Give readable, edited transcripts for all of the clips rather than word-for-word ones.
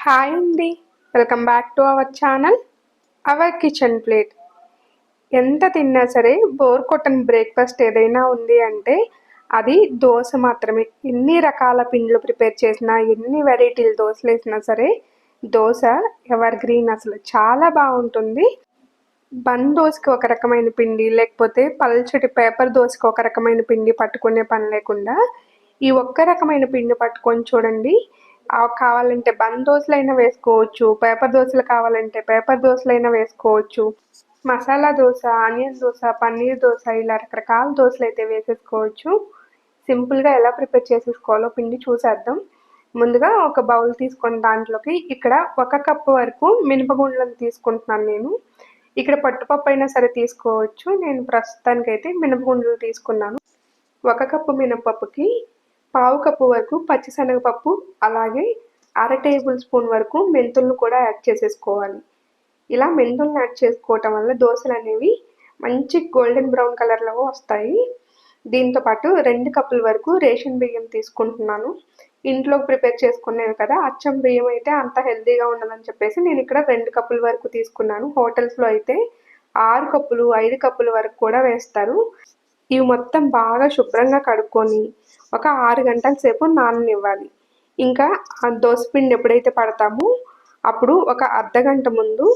Hi అండి, welcome back to our channel our kitchen plate. ఎంత తిన్నా సరే బోర్ కొట్టని బ్రేక్ఫాస్ట్ ఏదైనా ఉంది అంటే అది దోశ మాత్రమే. ఎన్ని రకాల పిండిలు ప్రిపేర్ చేసినా, ఎన్ని వెరైటీలు దోశలు వేసినా సరే దోశ ఎవర్ గ్రీన్, అసలు చాలా బాగుంటుంది. బన్ దోశకి ఒక రకమైన పిండి, లేకపోతే పల్చటి పేపర్ దోశకి ఒక రకమైన పిండి పట్టుకునే పని లేకుండా ఈ ఒక్క రకమైన పిండి పట్టుకొని చూడండి. కావాలంటే బన్ దోశలైనా వేసుకోవచ్చు, పేపర్ దోశలు కావాలంటే పేపర్ దోశలైనా వేసుకోవచ్చు, మసాలా దోశ, ఆనియన్ దోశ, పన్నీర్ దోశ, ఇలా రకరకాల దోశలు అయితే వేసేసుకోవచ్చు. సింపుల్గా ఎలా ప్రిపేర్ చేసేసుకోవాలో పిండి చూసేద్దాం. ముందుగా ఒక బౌల్ తీసుకొని దాంట్లోకి ఇక్కడ 1 కప్పు వరకు మినపగుండ్లను తీసుకుంటున్నాను నేను. ఇక్కడ పట్టుపప్పు అయినా సరే తీసుకోవచ్చు, నేను ప్రస్తుతానికైతే మినపగుండ్లు తీసుకున్నాను. 1 కప్పు మినపప్పుకి 1/2 కప్పు వరకు పచ్చిశనగపప్పు, అలాగే 1/2 టేబుల్ స్పూన్ వరకు మెంతులను కూడా యాడ్ చేసేసుకోవాలి. ఇలా మెంతులను యాడ్ చేసుకోవటం వల్ల దోశలు అనేవి మంచి గోల్డెన్ బ్రౌన్ కలర్లో వస్తాయి. దీంతోపాటు 2 కప్పుల వరకు రేషన్ బియ్యం తీసుకుంటున్నాను. ఇంట్లో ప్రిపేర్ చేసుకునేవి కదా, అచ్చం బియ్యం అయితే అంత హెల్తీగా ఉండదని చెప్పేసి నేను ఇక్కడ 2 కప్పుల వరకు తీసుకున్నాను. హోటల్స్లో అయితే 6 కప్పులు 5 కప్పుల వరకు కూడా వేస్తారు. ఇవి మొత్తం బాగా శుభ్రంగా కడుక్కొని ఒక 6 గంటల సేపు నాననివ్వాలి. ఇంకా ఆ దోసపిండి ఎప్పుడైతే పడతామో అప్పుడు ఒక అర్ధగంట ముందు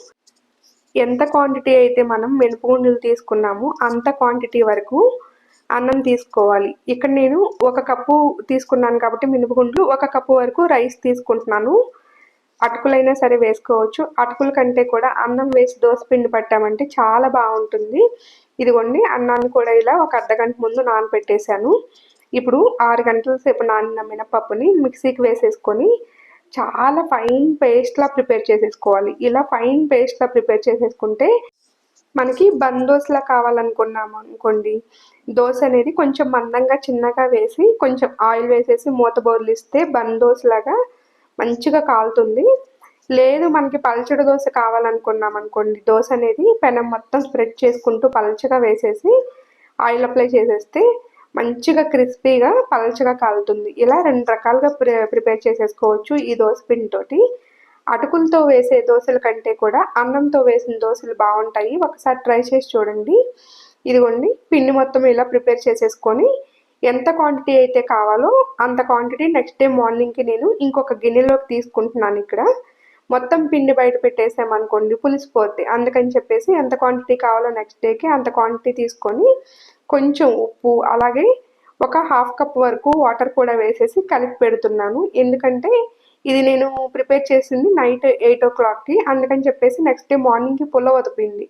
ఎంత క్వాంటిటీ అయితే మనం మినపగుండ్లు తీసుకున్నామో అంత క్వాంటిటీ వరకు అన్నం తీసుకోవాలి. ఇక్కడ నేను 1 కప్పు తీసుకున్నాను కాబట్టి మినపగుండ్లు 1 కప్పు వరకు రైస్ తీసుకుంటున్నాను. అటుకులైనా సరే వేసుకోవచ్చు. అటుకుల కంటే కూడా అన్నం వేసి దోసపిండి పట్టామంటే చాలా బాగుంటుంది. ఇదిగోండి, అన్నాన్ని కూడా ఇలా ఒక అర్ధగంట ముందు నానబెట్టేశాను. ఇప్పుడు 6 గంటల సేపు నానిన మినపప్పుని మిక్సీకి వేసేసుకొని చాలా ఫైన్ పేస్ట్లా ప్రిపేర్ చేసేసుకోవాలి. ఇలా ఫైన్ పేస్ట్లా ప్రిపేర్ చేసేసుకుంటే మనకి బన్ దోశలా కావాలనుకున్నాము అనుకోండి, దోశ అనేది కొంచెం మందంగా చిన్నగా వేసి కొంచెం ఆయిల్ వేసేసి మూత బోర్లిస్తే బన్ దోశలాగా మంచిగా కాలుతుంది. లేదు మనకి పల్చడి దోశ కావాలనుకున్నాం అనుకోండి, దోశ అనేది పెనం మొత్తం స్ప్రెడ్ చేసుకుంటూ పల్చగా వేసేసి ఆయిల్ అప్లై చేసేస్తే మంచిగా క్రిస్పీగా పల్చగా కాలుతుంది. ఇలా 2 రకాలుగా ప్రిపేర్ చేసేసుకోవచ్చు ఈ దోశ పిండితోటి. అటుకులతో వేసే దోశల కంటే కూడా అన్నంతో వేసిన దోశలు బాగుంటాయి. ఒకసారి ట్రై చేసి చూడండి. ఇదిగోండి, పిండి మొత్తం ఇలా ప్రిపేర్ చేసేసుకొని ఎంత క్వాంటిటీ అయితే కావాలో అంత క్వాంటిటీ నెక్స్ట్ డే మార్నింగ్కి నేను ఇంకొక గిన్నెలోకి తీసుకుంటున్నాను. ఇక్కడ మొత్తం పిండి బయట పెట్టేసామనుకోండి పులిసిపోద్ది. అందుకని చెప్పేసి ఎంత క్వాంటిటీ కావాలో నెక్స్ట్ డేకి అంత క్వాంటిటీ తీసుకొని కొంచెం ఉప్పు, అలాగే ఒక 1/2 కప్ వరకు వాటర్ కూడా వేసేసి కలిపి పెడుతున్నాను. ఎందుకంటే ఇది నేను ప్రిపేర్ చేసింది నైట్ 8 o'clockకి, అందుకని చెప్పేసి నెక్స్ట్ డే మార్నింగ్కి పుల్లవదు పిండి.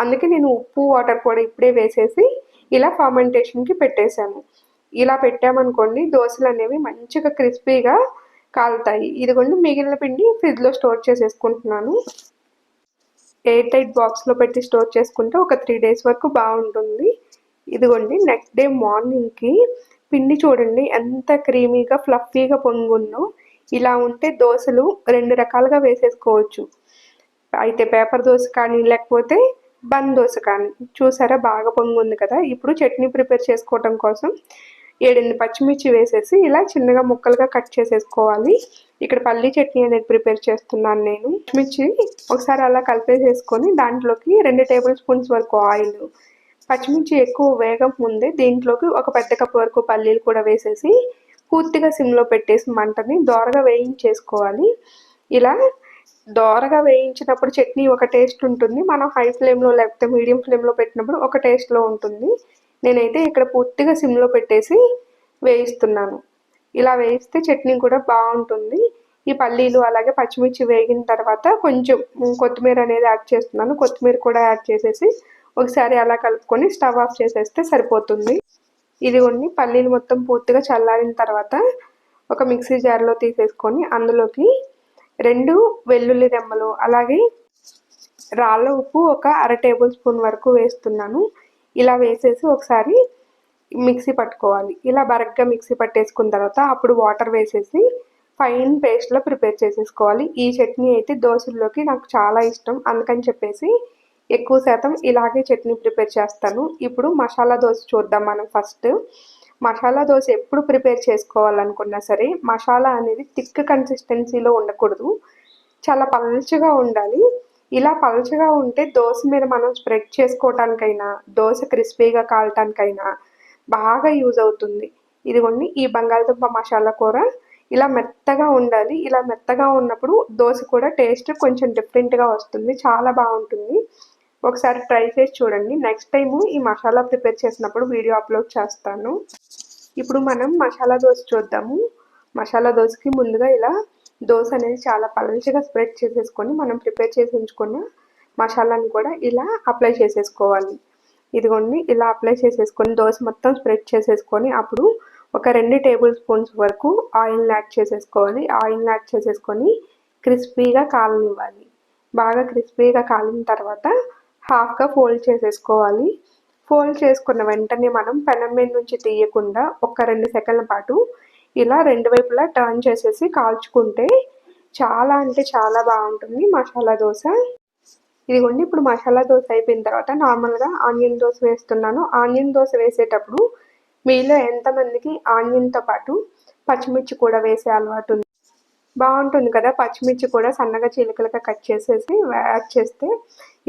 అందుకే నేను ఉప్పు వాటర్ కూడా ఇప్పుడే వేసేసి ఇలా ఫర్మెంటేషన్కి పెట్టేశాను. ఇలా పెట్టామనుకోండి దోశలు అనేవి మంచిగా క్రిస్పీగా కాలుతాయి. ఇదిగోండి, మిగిలిన పిండి ఫ్రిడ్జ్లో స్టోర్ చేసేసుకుంటున్నాను. ఎయిర్ టైట్ బాక్స్లో పెట్టి స్టోర్ చేసుకుంటే ఒక 3 days వరకు బాగుంటుంది. ఇదిగోండి, నెక్స్ట్ డే మార్నింగ్కి పిండి చూడండి ఎంత క్రీమీగా ఫ్లఫీగా పొంగుందో. ఇలా ఉంటే దోశలు 2 రకాలుగా వేసేసుకోవచ్చు. అయితే పేపర్ దోశ కానీ లేకపోతే బన్ దోశ కానీ. చూసారా బాగా పొంగుంది కదా. ఇప్పుడు చట్నీ ప్రిపేర్ చేసుకోవటం కోసం 7 పచ్చిమిర్చి వేసేసి ఇలా చిన్నగా ముక్కలుగా కట్ చేసేసుకోవాలి. ఇక్కడ పల్లీ చట్నీ అనేది ప్రిపేర్ చేస్తున్నాను నేను. పచ్చిమిర్చి ఒకసారి అలా కలిపేసేసుకొని దాంట్లోకి 2 టేబుల్ స్పూన్స్ వరకు ఆయిల్, పచ్చిమిర్చి ఎక్కువ వేగం ముందే దీంట్లోకి 1 పెద్ద కప్పు వరకు పల్లీలు కూడా వేసేసి పూర్తిగా సిమ్లో పెట్టేసి మంటని దోరగా వేయించేసుకోవాలి. ఇలా దోరగా వేయించినప్పుడు చట్నీ ఒక టేస్ట్ ఉంటుంది, మనం హై ఫ్లేమ్లో లేకపోతే మీడియం ఫ్లేమ్లో పెట్టినప్పుడు ఒక టేస్ట్లో ఉంటుంది. నేనైతే ఇక్కడ పూర్తిగా సిమ్లో పెట్టేసి వేయిస్తున్నాను. ఇలా వేయిస్తే చట్నీ కూడా బాగుంటుంది. ఈ పల్లీలు అలాగే పచ్చిమిర్చి వేగిన తర్వాత కొంచెం కొత్తిమీర అనేది యాడ్ చేస్తున్నాను. కొత్తిమీర కూడా యాడ్ చేసేసి ఒకసారి అలా కలుపుకొని స్టవ్ ఆఫ్ చేసేస్తే సరిపోతుంది. ఇదిగోండి, పల్లీలు మొత్తం పూర్తిగా చల్లారిన తర్వాత ఒక మిక్సీ జార్లో తీసేసుకొని అందులోకి 2 వెల్లుల్లి రెమ్మలు, అలాగే రాళ్ళ ఉప్పు ఒక 1/2 టేబుల్ స్పూన్ వరకు వేస్తున్నాను. ఇలా వేసేసి ఒకసారి మిక్సీ పట్టుకోవాలి. ఇలా బరగ్గా మిక్సీ పట్టేసుకున్న తర్వాత అప్పుడు వాటర్ వేసేసి ఫైన్ పేస్ట్లో ప్రిపేర్ చేసేసుకోవాలి. ఈ చట్నీ అయితే దోశల్లోకి నాకు చాలా ఇష్టం, అందుకని చెప్పేసి ఎక్కువ శాతం ఇలాగే చట్నీ ప్రిపేర్ చేస్తాను. ఇప్పుడు మసాలా దోశ చూద్దాం మనం. ఫస్ట్ మసాలా దోశ ఎప్పుడు ప్రిపేర్ చేసుకోవాలనుకున్నా సరే మసాలా అనేది థిక్ కన్సిస్టెన్సీలో ఉండకూడదు. చాలా పల్చగా ఉండాలి. ఇలా పల్చగా ఉంటే దోస మీద మనం స్ప్రెడ్ చేసుకోవటానికైనా, దోస క్రిస్పీగా కాలటానికైనా బాగా యూజ్ అవుతుంది. ఇదిగోండి ఈ బంగాళదుంప మసాలా కూర ఇలా మెత్తగా ఉండాలి. ఇలా మెత్తగా ఉన్నప్పుడు దోస కూడా టేస్ట్ కొంచెం డిఫరెంట్‌గా వస్తుంది. చాలా బావుంటుంది. ఒకసారి ట్రై చేసి చూడండి. నెక్స్ట్ టైము ఈ మసాలా ప్రిపేర్ చేసినప్పుడు వీడియో అప్లోడ్ చేస్తాను. ఇప్పుడు మనం మసాలా దోస చూద్దాము. మసాలా దోసకి ముందుగా ఇలా దోస అనేది చాలా పలుచగా స్ప్రెడ్ చేసేసుకొని మనం ప్రిపేర్ చేసి ఉంచుకున్న మసాలాని కూడా ఇలా అప్లై చేసేసుకోవాలి. ఇదిగోండి ఇలా అప్లై చేసేసుకొని దోస మొత్తం స్ప్రెడ్ చేసేసుకొని అప్పుడు ఒక 2 టేబుల్ స్పూన్స్ వరకు ఆయిల్ని యాడ్ చేసేసుకోవాలి. ఆయిల్ని యాడ్ చేసేసుకొని క్రిస్పీగా కాలనివ్వాలి. బాగా క్రిస్పీగా కాలిన తర్వాత హాఫ్గా ఫోల్డ్ చేసేసుకోవాలి. ఫోల్డ్ చేసుకున్న వెంటనే మనం పెనం మీద నుంచి తీయకుండా ఒక 2 సెకండ్ల పాటు ఇలా రెండు వైపులా టర్న్ చేసేసి కాల్చుకుంటే చాలా అంటే చాలా బాగుంటుంది మసాలా దోశ. ఇదిగోండి ఇప్పుడు మసాలా దోశ అయిపోయిన తర్వాత నార్మల్గా ఆనియన్ దోశ వేస్తున్నాను. ఆనియన్ దోశ వేసేటప్పుడు మీలో ఎంతమందికి ఆనియన్తో పాటు పచ్చిమిర్చి కూడా వేసే అలవాటు ఉంది? బాగుంటుంది కదా. పచ్చిమిర్చి కూడా సన్నగా చీలికలుగా కట్ చేసేసి యాడ్ చేస్తే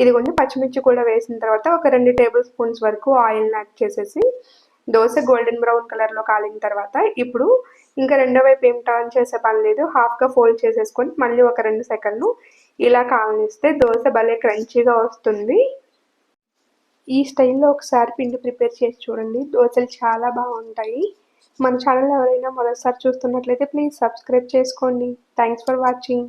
ఇదిగోండి పచ్చిమిర్చి కూడా వేసిన తర్వాత ఒక 2 టేబుల్ స్పూన్స్ వరకు ఆయిల్ని యాడ్ చేసేసి దోశ గోల్డెన్ బ్రౌన్ కలర్లో కాలిన తర్వాత ఇప్పుడు ఇంకా రెండో వైపు ఏం టర్న్ చేసే పని లేదు. హాఫ్గా ఫోల్డ్ చేసేసుకొని మళ్ళీ ఒక 2 సెకండ్లు ఇలా కాలనిస్తే దోశ భలే క్రంచీగా వస్తుంది. ఈ స్టైల్లో ఒకసారి పిండి ప్రిపేర్ చేసి చూడండి. దోశలు చాలా బాగుంటాయి. మన ఛానల్ ఎవరైనా మొదటిసారి చూస్తున్నట్లయితే ప్లీజ్ సబ్స్క్రైబ్ చేసుకోండి. Thanks for watching.